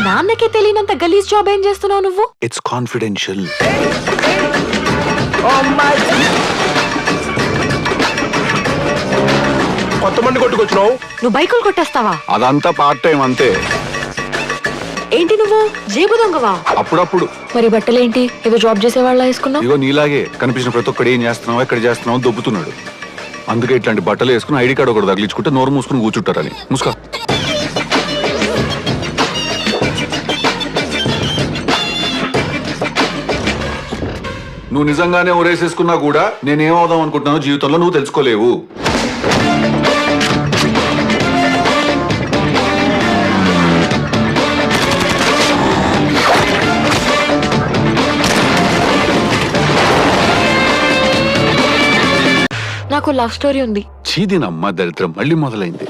నాన్నకే తెలియనంత గలీజ్ జాబ్ ఏం చేస్తున్నావు నువ్వు? It's confidential. కొత్త మంది కొట్టుకొచ్చినావు. నువ్వు బైకులు కొట్టేస్తావా? అదంతా పార్ట్ టైం అంతే. ఏంటి నువ్వు జేబు దొంగవా? అప్పుడప్పుడు. మరి బట్టలేంటి ఏదో జాబ్ చేసేవాళ్ళ వేసుకున్నావు? ఇగో నీలాగే కనిపించిన ప్రతి ఒక్కడు ఏం చేస్తున్నావు ఎక్కడ చేస్తున్నావు దొబ్బుతున్నాడు. అందుకే ఇట్లాంటి బట్టలు వేసుకుని ఐడి కార్డు ఒకటి తగిలించుకుంటే నోరు మూసుకుని కూర్చుంటారని. ముసుకా. నువ్వు నిజంగానే ఊరేసేసుకున్నా కూడా నేనేమవుదాం అనుకుంటున్నానో జీవితంలో నువ్వు తెలుసుకోలేవు. నాకు లవ్ స్టోరీ ఉంది. చీదినమ్మ దరిద్రం మళ్ళీ మొదలైంది.